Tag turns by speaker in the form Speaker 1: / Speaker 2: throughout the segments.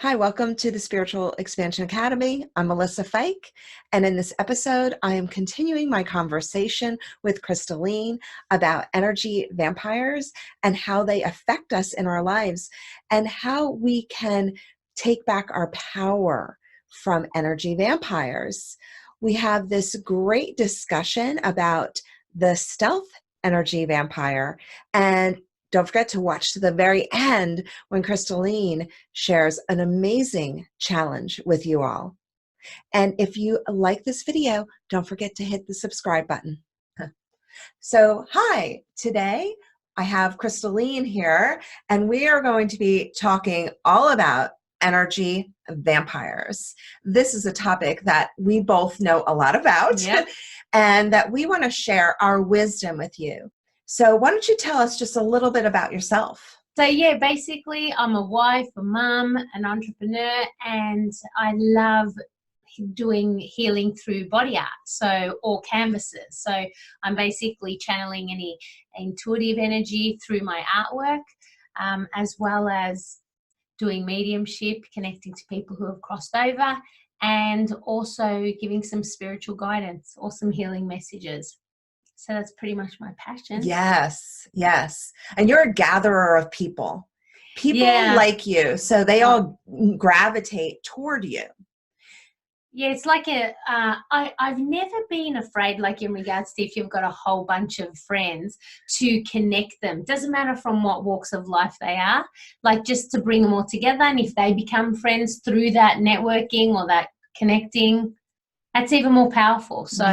Speaker 1: Hi, welcome to the Spiritual Expansion Academy. I'm Melissa Feick, and in this episode, I am continuing my conversation with Christalene about energy vampires and how they affect us in our lives and how we can take back our power from energy vampires. We have this great discussion about the stealth energy vampire, and don't forget to watch to the very end when Christalene shares an amazing challenge with you all. And if you like this video, don't forget to hit the subscribe button. So, hi, today I have Christalene here, and we are going to be talking all about energy vampires. This is a topic that we both know a lot about, and that we want to share our wisdom with you. So why don't you tell us just a little bit about yourself?
Speaker 2: So yeah, basically I'm a wife, a mum, an entrepreneur, and I love doing healing through body art, or canvases. So I'm basically channeling any intuitive energy through my artwork, as well as doing mediumship, connecting to people who have crossed over, and also giving some spiritual guidance or some healing messages. So that's pretty much my passion.
Speaker 1: Yes, yes. And you're a gatherer of people. People like you, so they all gravitate toward you.
Speaker 2: Yeah, it's like I've never been afraid, like in regards to if you've got a whole bunch of friends, to connect them. Doesn't matter from what walks of life they are, like just to bring them all together. And if they become friends through that networking or that connecting, that's even more powerful. So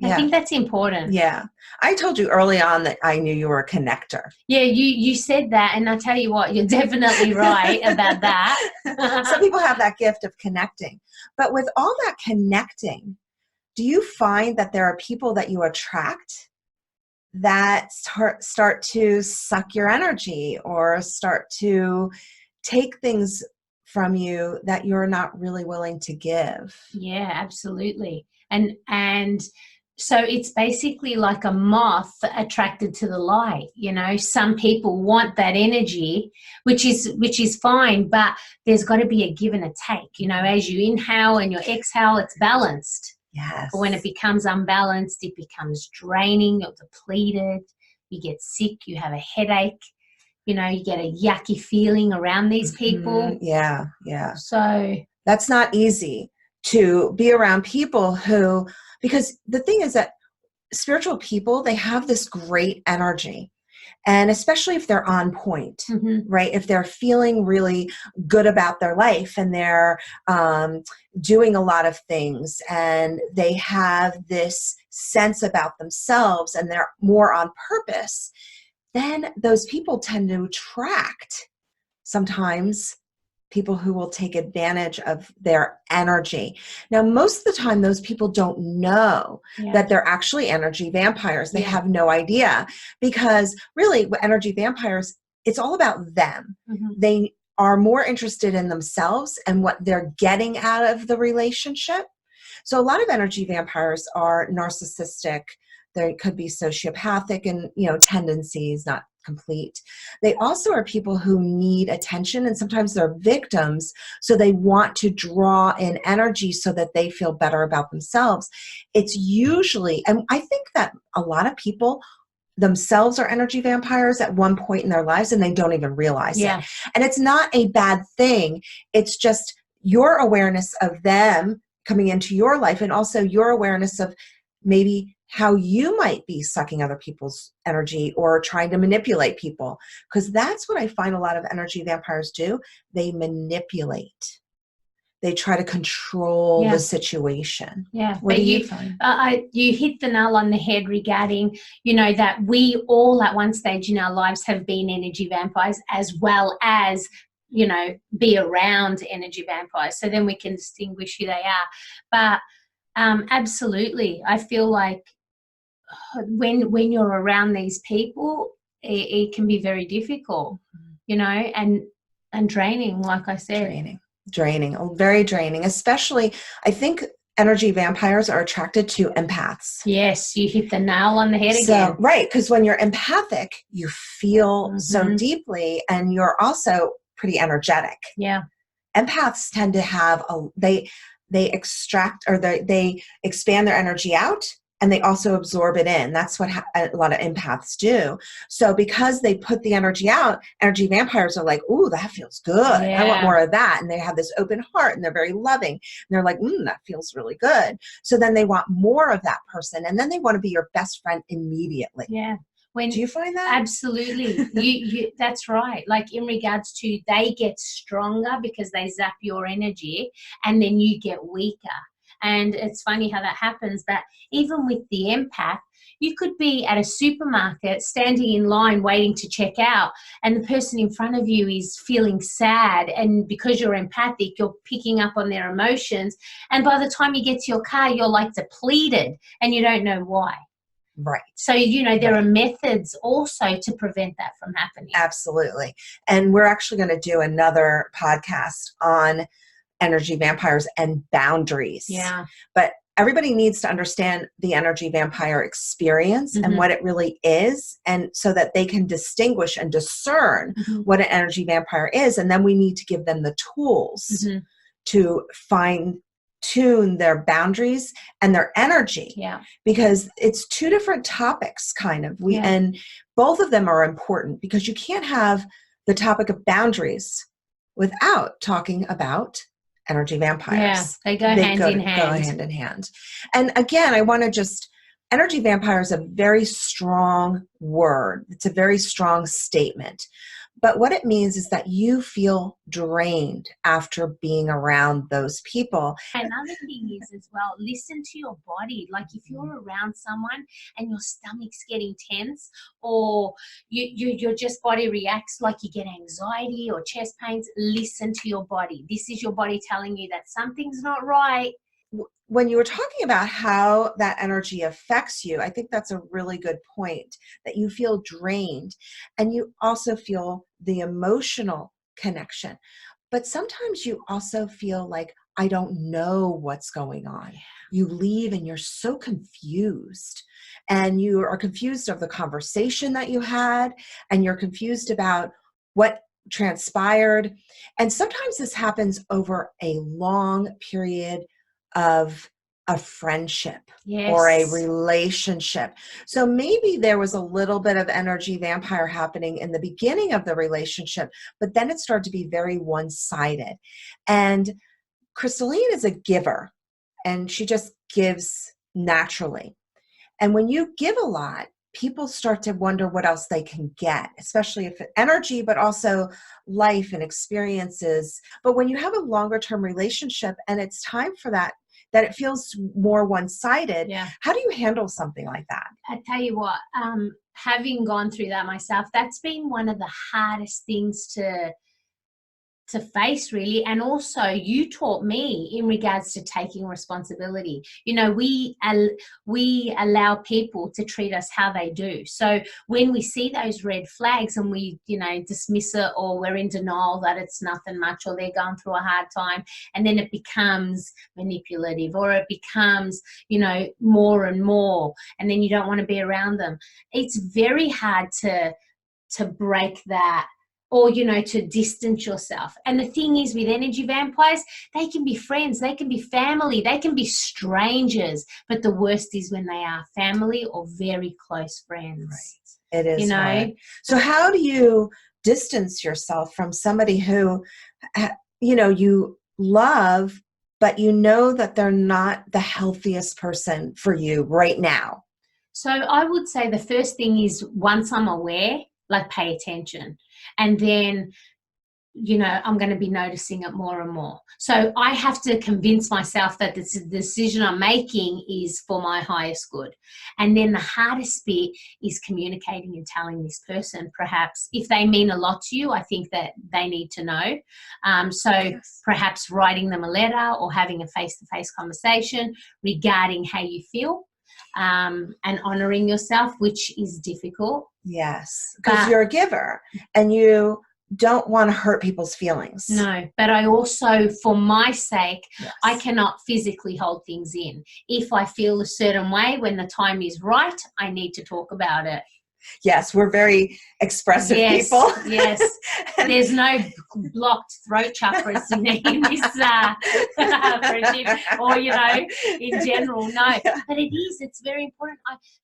Speaker 2: I think that's important.
Speaker 1: Yeah. I told you early on that I knew you were a connector.
Speaker 2: Yeah, you said that, and I tell you what, you're definitely right about that.
Speaker 1: Some people have that gift of connecting. But with all that connecting, do you find that there are people that you attract that start to suck your energy or start to take things from you that you're not really willing to give?
Speaker 2: Yeah, absolutely. And so it's basically like a moth attracted to the light. You know, some people want that energy, which is fine, but there's got to be a give and a take. You know, as you inhale and you exhale, it's balanced.
Speaker 1: Yes.
Speaker 2: But when it becomes unbalanced, it becomes draining, you're depleted, you get sick, you have a headache, you know, you get a yucky feeling around these people.
Speaker 1: Yeah, yeah.
Speaker 2: So
Speaker 1: that's not easy to be around people who, because the thing is that spiritual people, they have this great energy. And especially if they're on point, right? If they're feeling really good about their life and they're doing a lot of things and they have this sense about themselves and they're more on purpose, then those people tend to attract sometimes people who will take advantage of their energy. Now, most of the time, those people don't know that they're actually energy vampires. They have no idea, because really, energy vampires, it's all about them. They are more interested in themselves and what they're getting out of the relationship. So a lot of energy vampires are narcissistic. They could be sociopathic and, tendencies, not complete. They also are people who need attention, and sometimes they're victims, so they want to draw in energy so that they feel better about themselves. It's usually, and I think that a lot of people themselves are energy vampires at one point in their lives and they don't even realize it. And it's not a bad thing. It's just your awareness of them coming into your life, and also your awareness of maybe how you might be sucking other people's energy or trying to manipulate people. Because that's what I find a lot of energy vampires do. They manipulate. They try to control the situation.
Speaker 2: Yeah,
Speaker 1: what
Speaker 2: but
Speaker 1: do you find?
Speaker 2: You hit the nail on the head regarding, that we all at one stage in our lives have been energy vampires, as well as, be around energy vampires. So then we can distinguish who they are. But absolutely, I feel like when you're around these people, it can be very difficult, and draining, like I said.
Speaker 1: Draining, very draining, especially, I think energy vampires are attracted to empaths.
Speaker 2: Yes, you hit the nail on the head again.
Speaker 1: Right, because when you're empathic, you feel so deeply, and you're also pretty energetic.
Speaker 2: Yeah.
Speaker 1: empaths tend to have they extract, or they expand their energy out, and they also absorb it in. That's what a lot of empaths do. So because they put the energy out, energy vampires are like, ooh, that feels good. I want more of that. And they have this open heart, and they're very loving. And they're like, that feels really good. So then they want more of that person. And then they want to be your best friend immediately.
Speaker 2: Yeah.
Speaker 1: Do you find that?
Speaker 2: Absolutely. you that's right. Like in regards to, they get stronger because they zap your energy, and then you get weaker. And it's funny how that happens. But even with the empath, you could be at a supermarket standing in line waiting to check out, and the person in front of you is feeling sad, and because you're empathic, you're picking up on their emotions, and by the time you get to your car, you're like depleted and you don't know why.
Speaker 1: Right.
Speaker 2: So, there are methods also to prevent that from happening.
Speaker 1: Absolutely. And we're actually going to do another podcast on energy vampires and boundaries.
Speaker 2: Yeah.
Speaker 1: But everybody needs to understand the energy vampire experience and what it really is, and so that they can distinguish and discern what an energy vampire is. And then we need to give them the tools to fine-tune their boundaries and their energy.
Speaker 2: Yeah.
Speaker 1: Because it's two different topics, kind of. And both of them are important, because you can't have the topic of boundaries without talking about energy vampires.
Speaker 2: Yeah, they go hand in hand.
Speaker 1: Go hand in hand. And again, I want to energy vampire is a very strong word. It's a very strong statement. But what it means is that you feel drained after being around those people.
Speaker 2: Another thing is as well, listen to your body. Like if you're around someone and your stomach's getting tense, or your just body reacts like you get anxiety or chest pains, listen to your body. This is your body telling you that something's not right.
Speaker 1: When you were talking about how that energy affects you, I think that's a really good point, that you feel drained and you also feel the emotional connection. But sometimes you also feel like, I don't know what's going on. You leave and you're so confused, and you are confused of the conversation that you had, and you're confused about what transpired. And sometimes this happens over a long period of a friendship or a relationship. So maybe there was a little bit of energy vampire happening in the beginning of the relationship, but then it started to be very one-sided. And Christalene is a giver, and she just gives naturally. And when you give a lot, people start to wonder what else they can get, especially if energy, but also life and experiences. But when you have a longer term relationship and it's time for that it feels more one-sided, how do you handle something like that?
Speaker 2: I tell you what, having gone through that myself, that's been one of the hardest things to face, really. And also you taught me in regards to taking responsibility. We allow people to treat us how they do. So when we see those red flags and we dismiss it, or we're in denial that it's nothing much, or they're going through a hard time, and then it becomes manipulative, or it becomes more and more, and then you don't want to be around them. It's very hard to break that, or to distance yourself. And the thing is, with energy vampires, they can be friends, they can be family, they can be strangers, but the worst is when they are family or very close friends.
Speaker 1: Right. It is hard. So how do you distance yourself from somebody who you love, but you know that they're not the healthiest person for you right now?
Speaker 2: So I would say the first thing is, once I'm aware, like, pay attention. And then, I'm going to be noticing it more and more. So I have to convince myself that the decision I'm making is for my highest good. And then the hardest bit is communicating and telling this person, perhaps, if they mean a lot to you, I think that they need to know. Perhaps writing them a letter or having a face-to-face conversation regarding how you feel. And honoring yourself, which is difficult.
Speaker 1: Yes, because you're a giver and you don't want to hurt people's feelings.
Speaker 2: No, but I also, for my sake, I cannot physically hold things in. If I feel a certain way when the time is right, I need to talk about it.
Speaker 1: Yes, we're very expressive
Speaker 2: Yes,
Speaker 1: people.
Speaker 2: yes. There's no blocked throat chakras in this friendship, or in general. No,
Speaker 1: Yeah.
Speaker 2: but it's very important.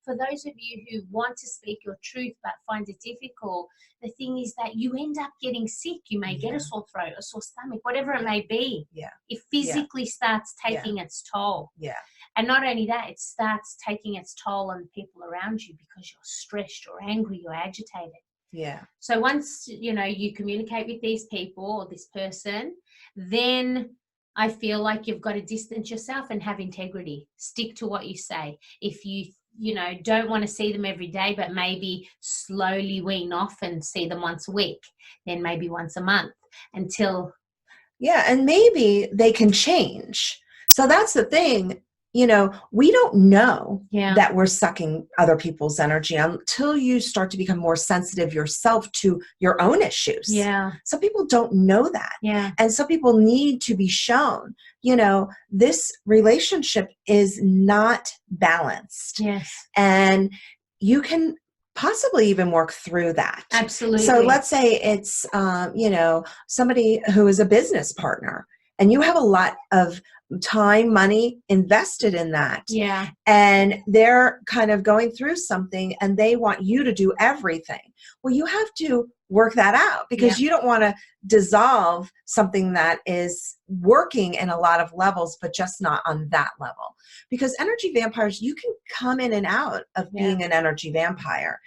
Speaker 2: For those of you who want to speak your truth but find it difficult, the thing is that you end up getting sick. You may get a sore throat, a sore stomach, whatever it may be.
Speaker 1: Yeah.
Speaker 2: It physically starts taking its toll.
Speaker 1: Yeah.
Speaker 2: And not only that, it starts taking its toll on the people around you because you're stressed, you're angry, you're agitated.
Speaker 1: Yeah.
Speaker 2: So once, you communicate with these people or this person, then I feel like you've got to distance yourself and have integrity. Stick to what you say. If you don't want to see them every day, but maybe slowly wean off and see them once a week, then maybe once a month until.
Speaker 1: Yeah. And maybe they can change. So that's the thing. We don't know that we're sucking other people's energy until you start to become more sensitive yourself to your own issues.
Speaker 2: Yeah.
Speaker 1: Some people don't know that.
Speaker 2: Yeah.
Speaker 1: And some people need to be shown, this relationship is not balanced.
Speaker 2: Yes.
Speaker 1: And you can possibly even work through that.
Speaker 2: Absolutely.
Speaker 1: So let's say it's, somebody who is a business partner and you have a lot of time, money invested in that.
Speaker 2: Yeah.
Speaker 1: And they're kind of going through something and they want you to do everything. Well, you have to work that out because you don't want to dissolve something that is working in a lot of levels, but just not on that level. Because energy vampires, you can come in and out of being an energy vampire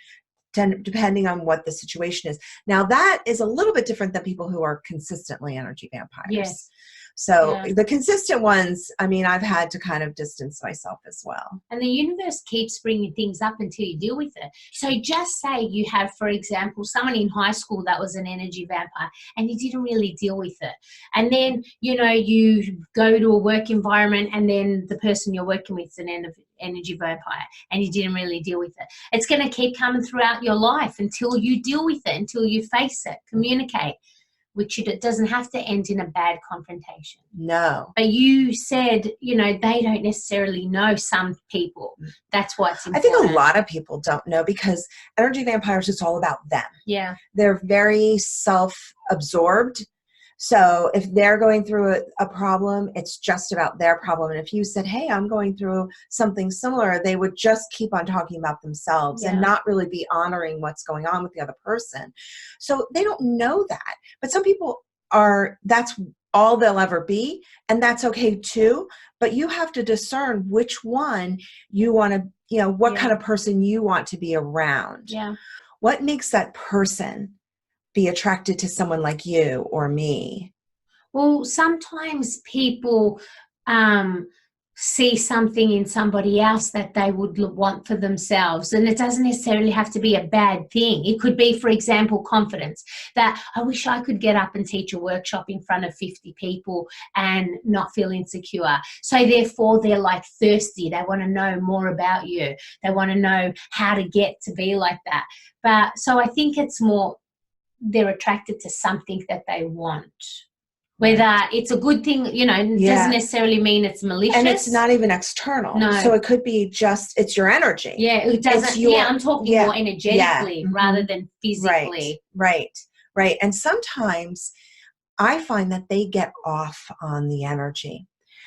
Speaker 1: depending on what the situation is. Now, that is a little bit different than people who are consistently energy vampires.
Speaker 2: Yes.
Speaker 1: So the consistent ones, I've had to kind of distance myself as well.
Speaker 2: And the universe keeps bringing things up until you deal with it. So just say you have, for example, someone in high school that was an energy vampire and you didn't really deal with it. And then, you go to a work environment and then the person you're working with is an energy vampire and you didn't really deal with it. It's going to keep coming throughout your life until you deal with it, until you face it, communicate. Which it doesn't have to end in a bad confrontation.
Speaker 1: No.
Speaker 2: But you said, they don't necessarily know some people. That's what's important.
Speaker 1: I think a lot of people don't know because energy vampires, it's all about them.
Speaker 2: Yeah.
Speaker 1: They're very self-absorbed. So if they're going through a problem, it's just about their problem. And if you said, hey, I'm going through something similar, they would just keep on talking about themselves and not really be honoring what's going on with the other person. So they don't know that. But some people that's all they'll ever be. And that's okay too. But you have to discern which one you want to, what kind of person you want to be around.
Speaker 2: Yeah.
Speaker 1: What makes that person be attracted to someone like you or me?
Speaker 2: Well, sometimes people see something in somebody else that they would want for themselves. And it doesn't necessarily have to be a bad thing. It could be, for example, confidence, that I wish I could get up and teach a workshop in front of 50 people and not feel insecure. So therefore they're like thirsty. They want to know more about you. They want to know how to get to be like that. But so I think it's more, they're attracted to something that they want. Whether it's a good thing, doesn't necessarily mean it's malicious.
Speaker 1: And it's not even external.
Speaker 2: No.
Speaker 1: So it could be just, it's your energy.
Speaker 2: Yeah, it doesn't. I'm talking more energetically rather than physically.
Speaker 1: Right. And sometimes I find that they get off on the energy.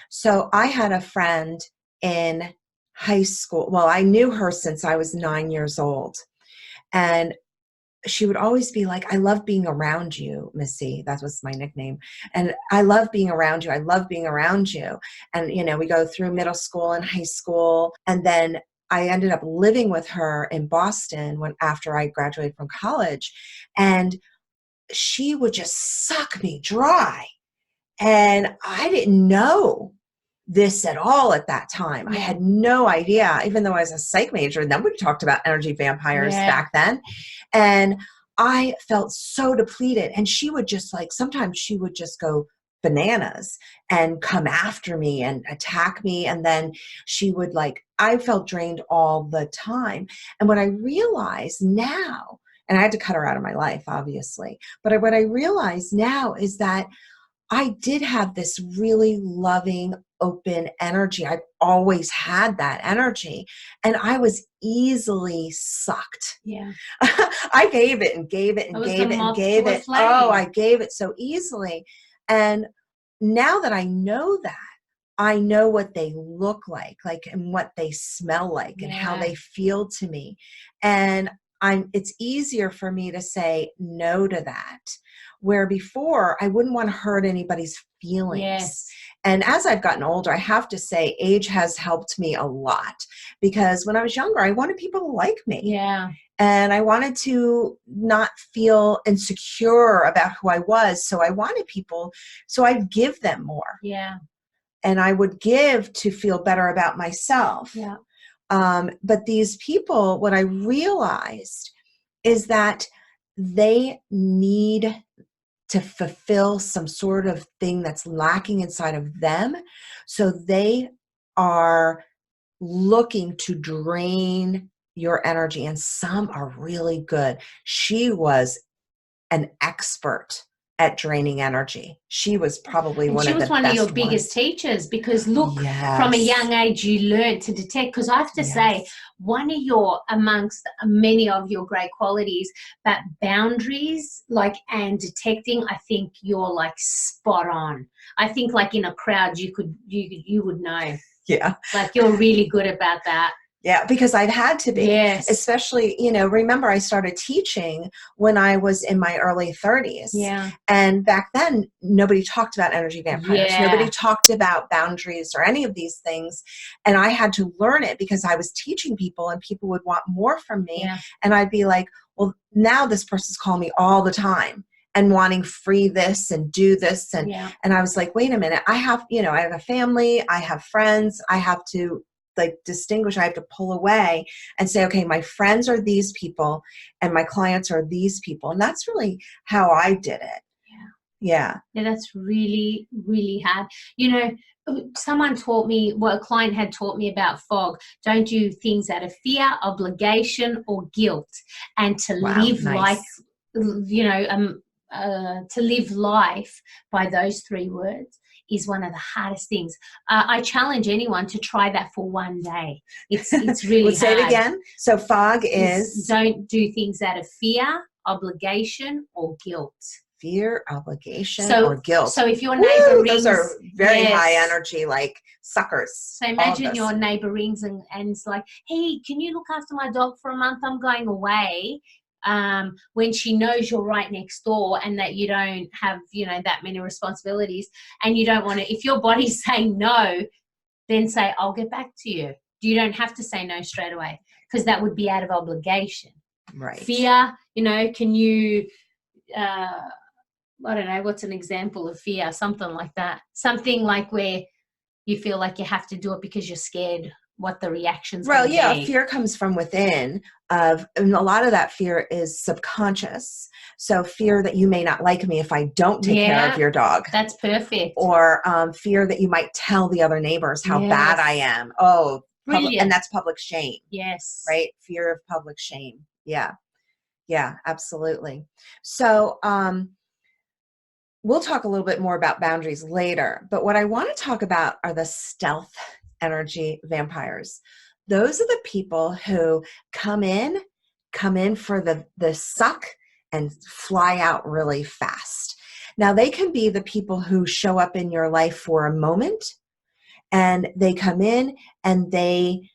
Speaker 1: So I had a friend in high school. Well, I knew her since I was 9 years old. And she would always be like, I love being around you, Missy. That was my nickname. And I love being around you. I love being around you. And, we go through middle school and high school. And then I ended up living with her in Boston after I graduated from college. And she would just suck me dry. And I didn't know this at all at that time. I had no idea, even though I was a psych major, and then we talked about energy vampires back then. And I felt so depleted. And she would just sometimes she would just go bananas and come after me and attack me. And then she would I felt drained all the time. And what I realize now, and I had to cut her out of my life, obviously, but what I realize now is that I did have this really loving, open energy. I've always had that energy, and I was easily sucked.
Speaker 2: Yeah.
Speaker 1: I gave it and gave it
Speaker 2: It
Speaker 1: and
Speaker 2: was the
Speaker 1: gave it and
Speaker 2: moth
Speaker 1: gave
Speaker 2: to a
Speaker 1: it. Oh, I
Speaker 2: flame.
Speaker 1: gave it so easily. And now that I know that, I know what they look like, and what they smell like, and how
Speaker 2: Yeah.
Speaker 1: they feel to me. And it's easier for me to say no to that. Where before I wouldn't want to hurt anybody's feelings.
Speaker 2: Yes.
Speaker 1: And as I've gotten older, I have to say age has helped me a lot, because when I was younger, I wanted people to like me.
Speaker 2: Yeah.
Speaker 1: And I wanted to not feel insecure about who I was. So I wanted people, so I'd give them more.
Speaker 2: Yeah.
Speaker 1: And I would give to feel better about myself.
Speaker 2: Yeah.
Speaker 1: But these people, what I realized is that they need to fulfill some sort of thing that's lacking inside of them. So they are looking to drain your energy, and some are really good. She was an expert at draining energy. She was probably
Speaker 2: And
Speaker 1: one
Speaker 2: she
Speaker 1: of
Speaker 2: was
Speaker 1: the
Speaker 2: one of your
Speaker 1: best
Speaker 2: biggest
Speaker 1: ones.
Speaker 2: teachers, because look, from a
Speaker 1: Yes.
Speaker 2: young age, you learned to detect. Because I have to say,
Speaker 1: Yes.
Speaker 2: one of your, amongst many of your great qualities, but boundaries, like, and detecting, I think you're like spot on. I think like in a crowd, you would know.
Speaker 1: Yeah.
Speaker 2: Like you're really good about that.
Speaker 1: Yeah, because I've had to be,
Speaker 2: Yes.
Speaker 1: especially, remember I started teaching when I was in my early 30s.
Speaker 2: Yeah.
Speaker 1: And back then, nobody talked about energy vampires.
Speaker 2: Yeah.
Speaker 1: Nobody talked about boundaries or any of these things. And I had to learn it because I was teaching people, and people would want more from me.
Speaker 2: Yeah.
Speaker 1: And I'd be like, well, now this person's calling me all the time and wanting free this and do this. And,
Speaker 2: Yeah.
Speaker 1: and I was like, wait a minute, I have a family, I have friends, I have to distinguish. I have to pull away and say, okay, my friends are these people and my clients are these people. And that's really how I did it. Yeah.
Speaker 2: Yeah, that's really, really hard. Someone taught me, a client had taught me about fog. Don't do things out of fear, obligation, or guilt. And to
Speaker 1: Wow,
Speaker 2: live
Speaker 1: nice.
Speaker 2: to live life by those three words is one of the hardest things. I challenge anyone to try that for one day. It's really
Speaker 1: Let's say
Speaker 2: hard.
Speaker 1: it again. So fog is
Speaker 2: don't do things out of fear, obligation, or guilt.
Speaker 1: Fear, obligation, or guilt.
Speaker 2: So if your neighbor rings,
Speaker 1: those are very
Speaker 2: yes,
Speaker 1: high energy, like suckers.
Speaker 2: So imagine your neighbor rings and it's like, hey, can you look after my dog for a month? I'm going away. When she knows you're right next door and that you don't have, that many responsibilities, and you don't want to, if your body's saying no, then say, I'll get back to you. You don't have to say no straight away, because that would be out of obligation.
Speaker 1: Right.
Speaker 2: Fear, can you, I don't know, what's an example of fear? Something like that. Something like where you feel like you have to do it because you're scared what the reaction's going to be.
Speaker 1: Well, yeah, fear comes from within, and a lot of that fear is subconscious. So fear that you may not like me if I don't take care of your dog.
Speaker 2: That's perfect.
Speaker 1: Or fear that you might tell the other neighbors how bad I am. Oh, and that's public shame.
Speaker 2: Yes.
Speaker 1: Right? Fear of public shame. Yeah. Yeah, absolutely. So we'll talk a little bit more about boundaries later, but what I want to talk about are the stealth energy vampires. Those are the people who come in for the suck and fly out really fast. Now, they can be the people who show up in your life for a moment, and they come in and they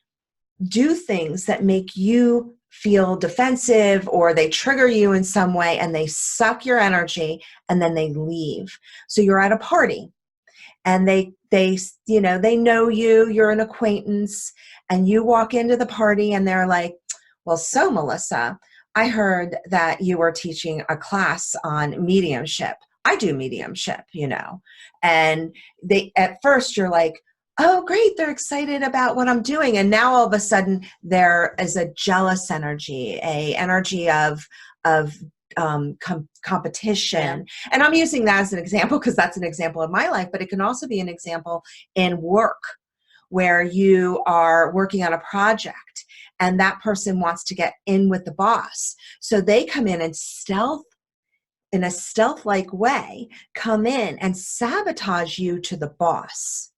Speaker 1: do things that make you feel defensive, or they trigger you in some way, and they suck your energy and then they leave. So you're at a party and they know you're an acquaintance, and you walk into the party and they're like, well, so Melissa, I heard that you were teaching a class on mediumship. I do mediumship, and at first you're like, oh, great, they're excited about what I'm doing. And now all of a sudden there is a jealous energy, a energy of competition. Yeah. And I'm using that as an example because that's an example of my life, but it can also be an example in work where you are working on a project and that person wants to get in with the boss. So they come in and stealth in a stealth-like way, come in and sabotage you to the boss.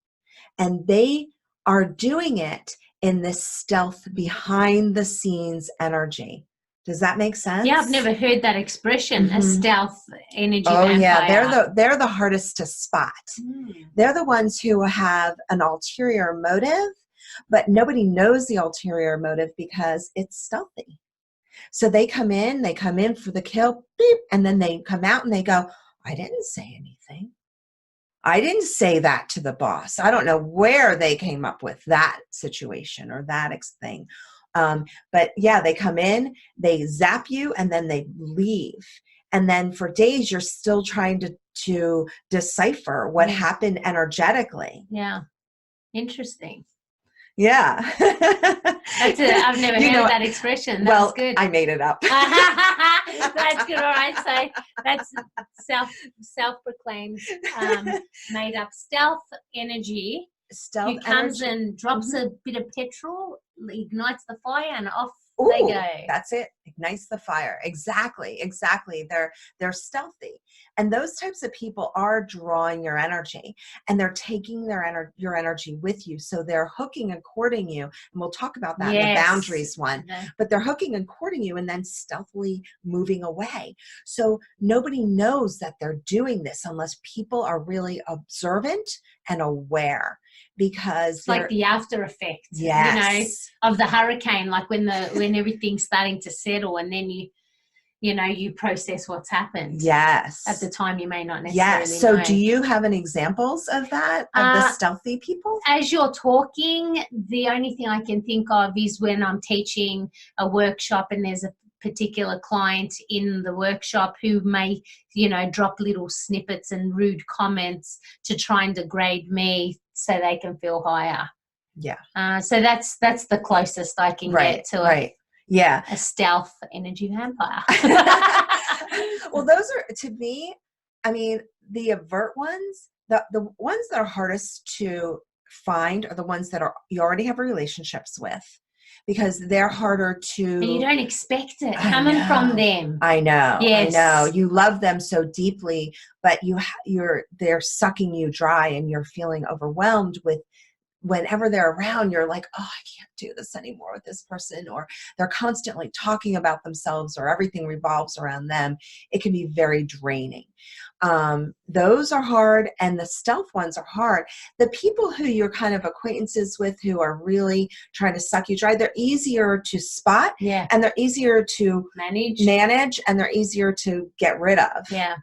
Speaker 1: And they are doing it in this stealth, behind the scenes energy. Does that make sense?
Speaker 2: Yeah, I've never heard that expression, a
Speaker 1: Mhm.
Speaker 2: stealth energy
Speaker 1: Oh
Speaker 2: vampire.
Speaker 1: yeah, they're the hardest to spot.
Speaker 2: Mm.
Speaker 1: They're the ones who have an ulterior motive, but nobody knows the ulterior motive because it's stealthy. So they come in for the kill, beep, and then they come out and they go, I didn't say anything. I didn't say that to the boss. I don't know where they came up with that situation or that thing. But yeah, they come in, they zap you, and then they leave. And then for days, you're still trying to decipher what happened energetically.
Speaker 2: Yeah. Interesting.
Speaker 1: Yeah.
Speaker 2: I've never heard that expression. That's good.
Speaker 1: I made it up.
Speaker 2: That's good. All right. So that's self-proclaimed, made up stealth energy.
Speaker 1: Stealth
Speaker 2: who comes
Speaker 1: energy.
Speaker 2: and drops a bit of petrol, ignites the fire, and off
Speaker 1: Ooh,
Speaker 2: they go.
Speaker 1: That's it. Ignites the fire. Exactly. They're stealthy. And those types of people are drawing your energy, and they're taking your energy with you. So they're hooking and courting you. And we'll talk about that in the boundaries one. But they're hooking and courting you and then stealthily moving away. So nobody knows that they're doing this unless people are really observant and aware. Because
Speaker 2: it's like the after effect,
Speaker 1: yes,
Speaker 2: of the hurricane, like when everything's starting to settle, and then you process what's happened.
Speaker 1: Yes.
Speaker 2: At the time, you may not necessarily
Speaker 1: yes. So
Speaker 2: know.
Speaker 1: do you have any examples of that, of the stealthy people?
Speaker 2: As you're talking, the only thing I can think of is when I'm teaching a workshop and there's a particular client in the workshop who may, drop little snippets and rude comments to try and degrade me so they can feel higher.
Speaker 1: Yeah.
Speaker 2: So that's the closest I can get to a stealth energy vampire.
Speaker 1: Well, those are, to me, I mean, the avert ones, the ones that are hardest to find are the ones that you already have relationships with, because they're harder to.
Speaker 2: And you don't expect it coming from them.
Speaker 1: I know.
Speaker 2: Yes.
Speaker 1: I know. You love them so deeply, but they're sucking you dry, and you're feeling overwhelmed with. Whenever they're around, you're like, oh, I can't do this anymore with this person, or they're constantly talking about themselves, or everything revolves around them. It can be very draining. Those are hard, and the stealth ones are hard. The people who you're kind of acquaintances with who are really trying to suck you dry, they're easier to spot, and they're easier to manage, and they're easier to get rid of.
Speaker 2: Yeah.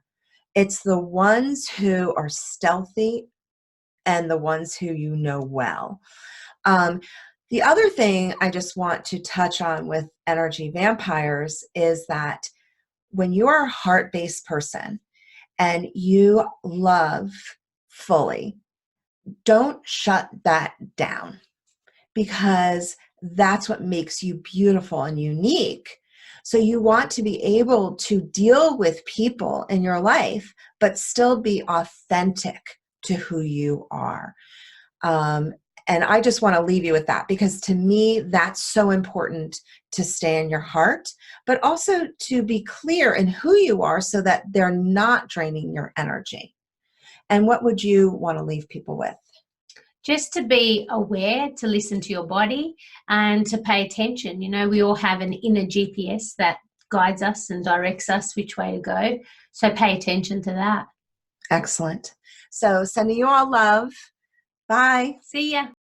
Speaker 1: It's the ones who are stealthy and the ones who you know well. The other thing I just want to touch on with energy vampires is that when you are a heart-based person and you love fully, don't shut that down, because that's what makes you beautiful and unique. So you want to be able to deal with people in your life, but still be authentic to who you are. And I just want to leave you with that, because to me, that's so important to stay in your heart, but also to be clear in who you are so that they're not draining your energy. And what would you want to leave people with?
Speaker 2: Just to be aware, to listen to your body, and to pay attention. We all have an inner GPS that guides us and directs us which way to go. So pay attention to that.
Speaker 1: Excellent. So sending you all love. Bye.
Speaker 2: See ya.